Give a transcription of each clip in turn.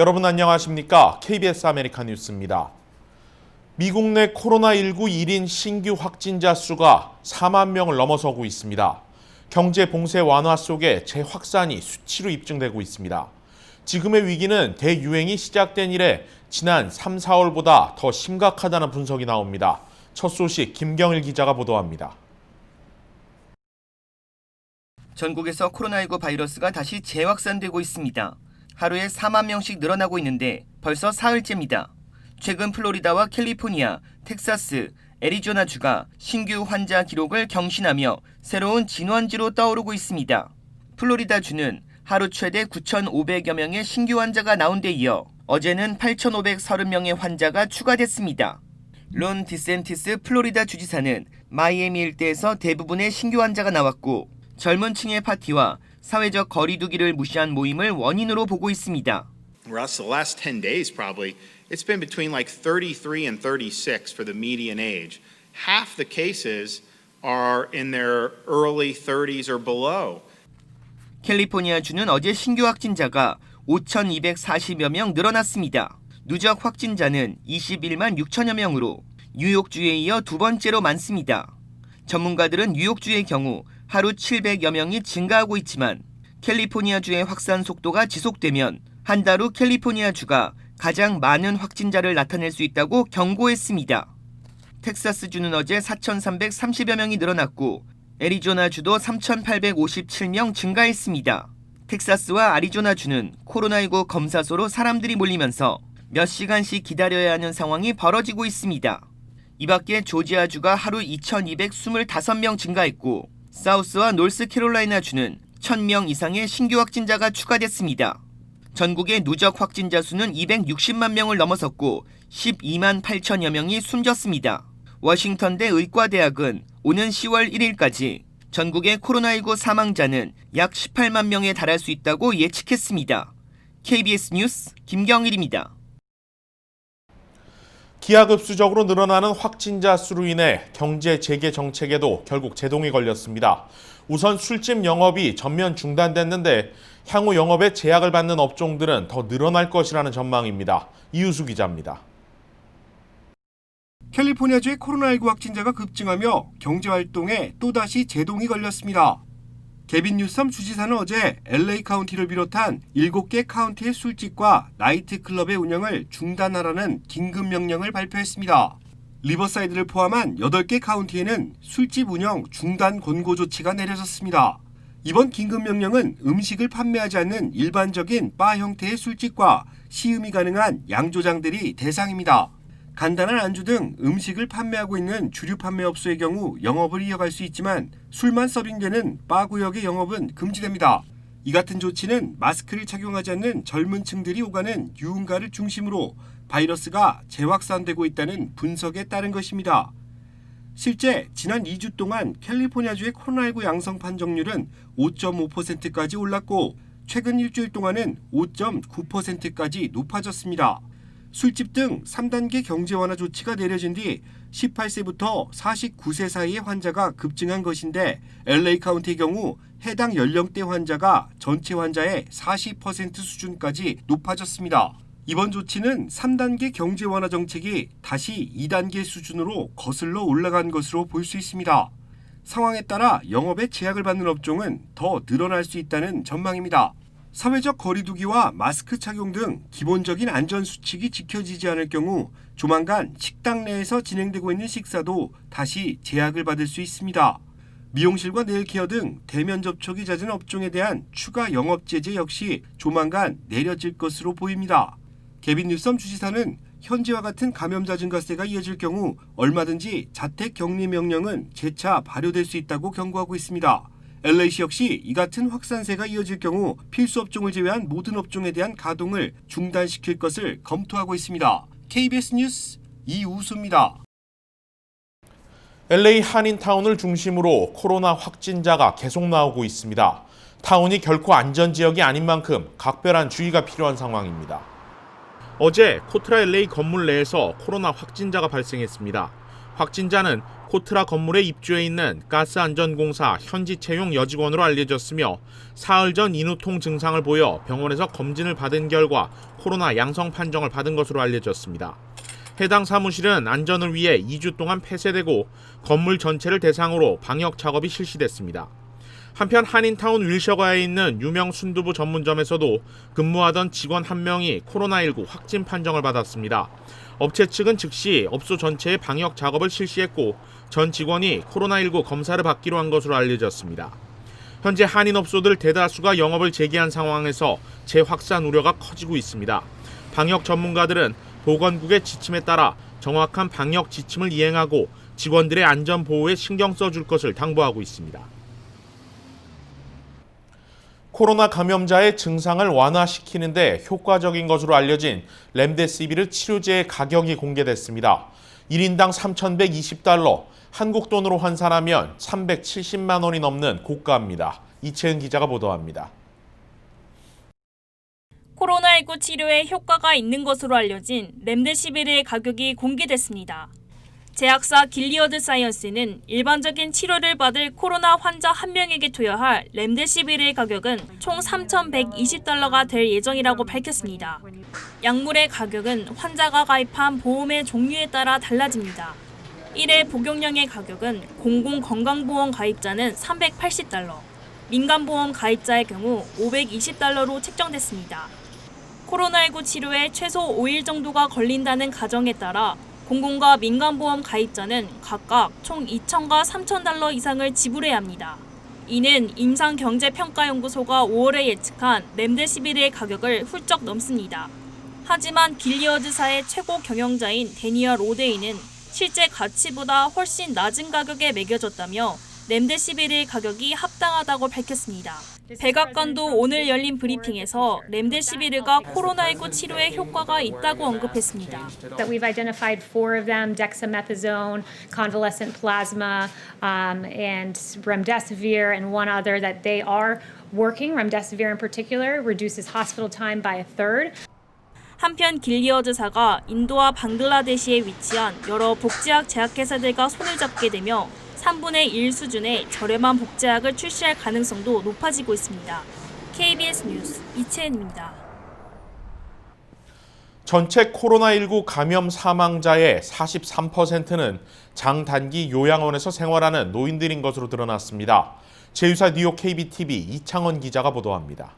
여러분 안녕하십니까? KBS 아메리카 뉴스입니다. 미국 내 코로나19 1인 신규 확진자 수가 4만 명을 넘어서고 있습니다. 경제 봉쇄 완화 속에 재확산이 수치로 입증되고 있습니다. 지금의 위기는 대유행이 시작된 이래 지난 3, 4월보다 더 심각하다는 분석이 나옵니다. 첫 소식 김경일 기자가 보도합니다. 전국에서 코로나19 바이러스가 다시 재확산되고 있습니다. 하루에 4만 명씩 늘어나고 있는데 벌써 사흘째입니다. 최근 플로리다와 캘리포니아, 텍사스, 애리조나주가 신규 환자 기록을 경신하며 새로운 진원지로 떠오르고 있습니다. 플로리다주는 하루 최대 9,500여 명의 신규 환자가 나온 데 이어 어제는 8,530명의 환자가 추가됐습니다. 론 디센티스 플로리다 주지사는 마이애미 일대에서 대부분의 신규 환자가 나왔고 젊은 층의 파티와 사회적 거리 두기를 무시한 모임을 원인으로 보고 있습니다. Russ, the last 10 days probably, it's been between like 33 and 36 for the median age. Half the cases are in their early 30s or below. 캘리포니아주는 어제 신규 확진자가 5,240여 명 늘어났습니다. 누적 확진자는 21만 6천여 명으로 뉴욕주에 이어 두 번째로 많습니다. 전문가들은 뉴욕주의 경우 하루 700여 명이 증가하고 있지만 캘리포니아주의 확산 속도가 지속되면 한 달 후 캘리포니아주가 가장 많은 확진자를 나타낼 수 있다고 경고했습니다. 텍사스주는 어제 4,330여 명이 늘어났고 애리조나주도 3,857명 증가했습니다. 텍사스와 애리조나주는 코로나19 검사소로 사람들이 몰리면서 몇 시간씩 기다려야 하는 상황이 벌어지고 있습니다. 이 밖에 조지아주가 하루 2,225명 증가했고 사우스와 노스캐롤라이나주는 1,000명 이상의 신규 확진자가 추가됐습니다. 전국의 누적 확진자 수는 260만 명을 넘어섰고 12만 8천여 명이 숨졌습니다. 워싱턴대 의과대학은 오는 10월 1일까지 전국의 코로나19 사망자는 약 18만 명에 달할 수 있다고 예측했습니다. KBS 뉴스 김경일입니다. 기하급수적으로 늘어나는 확진자 수로 인해 경제 재개 정책에도 결국 제동이 걸렸습니다. 우선 술집 영업이 전면 중단됐는데 향후 영업에 제약을 받는 업종들은 더 늘어날 것이라는 전망입니다. 이유수 기자입니다. 캘리포니아주의 코로나19 확진자가 급증하며 경제활동에 또다시 제동이 걸렸습니다. 개빈 뉴섬 주지사는 어제 LA 카운티를 비롯한 7개 카운티의 술집과 나이트클럽의 운영을 중단하라는 긴급 명령을 발표했습니다. 리버사이드를 포함한 8개 카운티에는 술집 운영 중단 권고 조치가 내려졌습니다. 이번 긴급 명령은 음식을 판매하지 않는 일반적인 바 형태의 술집과 시음이 가능한 양조장들이 대상입니다. 간단한 안주 등 음식을 판매하고 있는 주류 판매업소의 경우 영업을 이어갈 수 있지만 술만 서빙되는 바 구역의 영업은 금지됩니다. 이 같은 조치는 마스크를 착용하지 않는 젊은 층들이 오가는 유흥가를 중심으로 바이러스가 재확산되고 있다는 분석에 따른 것입니다. 실제 지난 2주 동안 캘리포니아주의 코로나19 양성 판정률은 5.5%까지 올랐고 최근 일주일 동안은 5.9%까지 높아졌습니다. 술집 등 3단계 경제 완화 조치가 내려진 뒤 18세부터 49세 사이의 환자가 급증한 것인데 LA 카운티의 경우 해당 연령대 환자가 전체 환자의 40% 수준까지 높아졌습니다. 이번 조치는 3단계 경제 완화 정책이 다시 2단계 수준으로 거슬러 올라간 것으로 볼 수 있습니다. 상황에 따라 영업에 제약을 받는 업종은 더 늘어날 수 있다는 전망입니다. 사회적 거리두기와 마스크 착용 등 기본적인 안전수칙이 지켜지지 않을 경우 조만간 식당 내에서 진행되고 있는 식사도 다시 제약을 받을 수 있습니다. 미용실과 네일케어 등 대면 접촉이 잦은 업종에 대한 추가 영업 제재 역시 조만간 내려질 것으로 보입니다. 개빈 뉴섬 주지사는 현재와 같은 감염자 증가세가 이어질 경우 얼마든지 자택 격리 명령은 재차 발효될 수 있다고 경고하고 있습니다. LA시 역시 이 같은 확산세가 이어질 경우 필수 업종을 제외한 모든 업종에 대한 가동을 중단시킬 것을 검토하고 있습니다. KBS 뉴스 이우수입니다. LA 한인타운을 중심으로 코로나 확진자가 계속 나오고 있습니다. 타운이 결코 안전지역이 아닌 만큼 각별한 주의가 필요한 상황입니다. 어제 코트라 LA 건물 내에서 코로나 확진자가 발생했습니다. 확진자는 코트라 건물에 입주해 있는 가스안전공사 현지 채용 여직원으로 알려졌으며 사흘 전 인후통 증상을 보여 병원에서 검진을 받은 결과 코로나 양성 판정을 받은 것으로 알려졌습니다. 해당 사무실은 안전을 위해 2주 동안 폐쇄되고 건물 전체를 대상으로 방역 작업이 실시됐습니다. 한편 한인타운 윌셔가에 있는 유명 순두부 전문점에서도 근무하던 직원 1명이 코로나19 확진 판정을 받았습니다. 업체 측은 즉시 업소 전체의 방역 작업을 실시했고 전 직원이 코로나19 검사를 받기로 한 것으로 알려졌습니다. 현재 한인업소들 대다수가 영업을 재개한 상황에서 재확산 우려가 커지고 있습니다. 방역 전문가들은 보건국의 지침에 따라 정확한 방역 지침을 이행하고 직원들의 안전 보호에 신경 써줄 것을 당부하고 있습니다. 코로나 감염자의 증상을 완화시키는 데 효과적인 것으로 알려진 렘데시비르 치료제의 가격이 공개됐습니다. 1인당 3,120달러, 한국 돈으로 환산하면 370만 원이 넘는 고가입니다. 이채은 기자가 보도합니다. 코로나19 치료에 효과가 있는 것으로 알려진 렘데시비르의 가격이 공개됐습니다. 제약사 길리어드 사이언스는 일반적인 치료를 받을 코로나 환자 1명에게 투여할 렘데시비르의 가격은 총 3,120달러가 될 예정이라고 밝혔습니다. 약물의 가격은 환자가 가입한 보험의 종류에 따라 달라집니다. 1회 복용량의 가격은 공공건강보험 가입자는 380달러, 민간보험 가입자의 경우 520달러로 책정됐습니다. 코로나19 치료에 최소 5일 정도가 걸린다는 가정에 따라 공공과 민간보험 가입자는 각각 총 2,000과 3,000달러 이상을 지불해야 합니다. 이는 임상경제평가연구소가 5월에 예측한 렘데시비르의 가격을 훌쩍 넘습니다. 하지만 길리어드사의 최고 경영자인 데니얼 오데이는 실제 가치보다 훨씬 낮은 가격에 매겨졌다며 렘데시비르의 가격이 합당하다고 밝혔습니다. 백악관도 오늘 열린 브리핑에서 렘데시비르가 코로나19 치료에 효과가 있다고 언급했습니다. That we've identified 4 of them: dexamethasone, convalescent plasma, and remdesivir, and one other that they are working. Remdesivir in particular reduces hospital time by a third. 한편 길리어드사가 인도와 방글라데시에 위치한 여러 복제약 제약회사들과 손을 잡게 되며 3분의 1 수준의 저렴한 복제약을 출시할 가능성도 높아지고 있습니다. KBS 뉴스 이채은입니다. 전체 코로나19 감염 사망자의 43%는 장단기 요양원에서 생활하는 노인들인 것으로 드러났습니다. 제휴사 뉴욕 KBTV 이창원 기자가 보도합니다.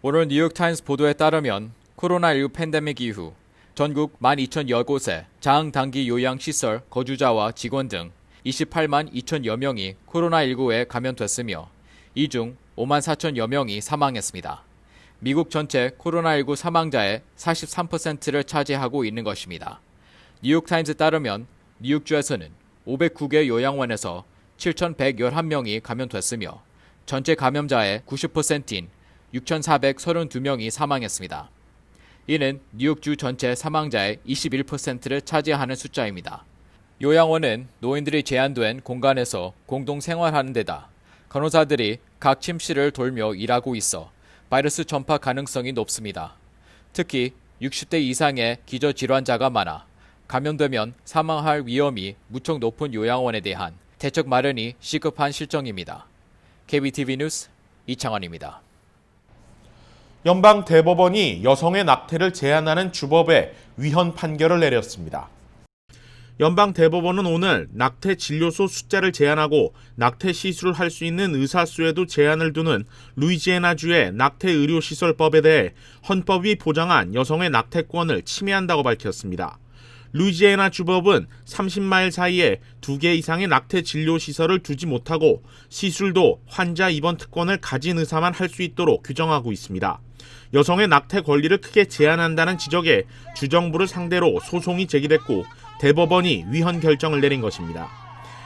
오늘 뉴욕타임스 보도에 따르면 코로나19 팬데믹 이후 전국 12,000여 곳의 장단기 요양시설 거주자와 직원 등 28만 2천여 명이 코로나19에 감염됐으며 이 중 5만 4천여 명이 사망했습니다. 미국 전체 코로나19 사망자의 43%를 차지하고 있는 것입니다. 뉴욕타임스에 따르면 뉴욕주에서는 509개 요양원에서 7,111명이 감염됐으며 전체 감염자의 90%인 6,432명이 사망했습니다. 이는 뉴욕주 전체 사망자의 21%를 차지하는 숫자입니다. 요양원은 노인들이 제한된 공간에서 공동 생활하는 데다 간호사들이 각 침실을 돌며 일하고 있어 바이러스 전파 가능성이 높습니다. 특히 60대 이상의 기저질환자가 많아 감염되면 사망할 위험이 무척 높은 요양원에 대한 대책 마련이 시급한 실정입니다. KBTV 뉴스 이창원입니다. 연방 대법원이 여성의 낙태를 제한하는 주법에 위헌 판결을 내렸습니다. 연방 대법원은 오늘 낙태 진료소 숫자를 제한하고 낙태 시술을 할 수 있는 의사 수에도 제한을 두는 루이지애나주의 낙태 의료시설법에 대해 헌법이 보장한 여성의 낙태권을 침해한다고 밝혔습니다. 루이지애나 주법은 30마일 사이에 2개 이상의 낙태 진료 시설을 두지 못하고 시술도 환자 입원 특권을 가진 의사만 할 수 있도록 규정하고 있습니다. 여성의 낙태 권리를 크게 제한한다는 지적에 주정부를 상대로 소송이 제기됐고 대법원이 위헌 결정을 내린 것입니다.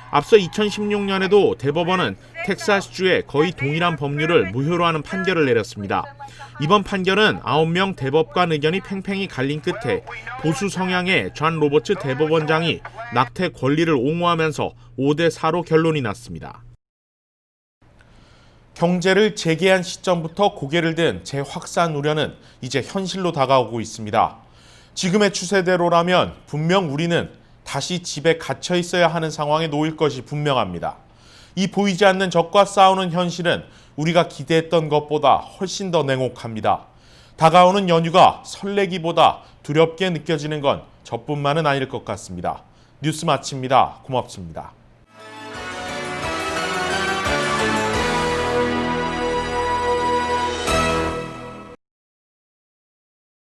앞서 2016년에도 대법원은 텍사스주의 거의 동일한 법률을 무효로 하는 판결을 내렸습니다. 이번 판결은 9명 대법관 의견이 팽팽히 갈린 끝에 보수 성향의 존 로버츠 대법원장이 낙태 권리를 옹호하면서 5대4로 결론이 났습니다. 경제를 재개한 시점부터 고개를 든 재확산 우려는 이제 현실로 다가오고 있습니다. 지금의 추세대로라면 분명 우리는 다시 집에 갇혀 있어야 하는 상황에 놓일 것이 분명합니다. 이 보이지 않는 적과 싸우는 현실은 우리가 기대했던 것보다 훨씬 더 냉혹합니다. 다가오는 연휴가 설레기보다 두렵게 느껴지는 건 저뿐만은 아닐 것 같습니다. 뉴스 마칩니다. 고맙습니다.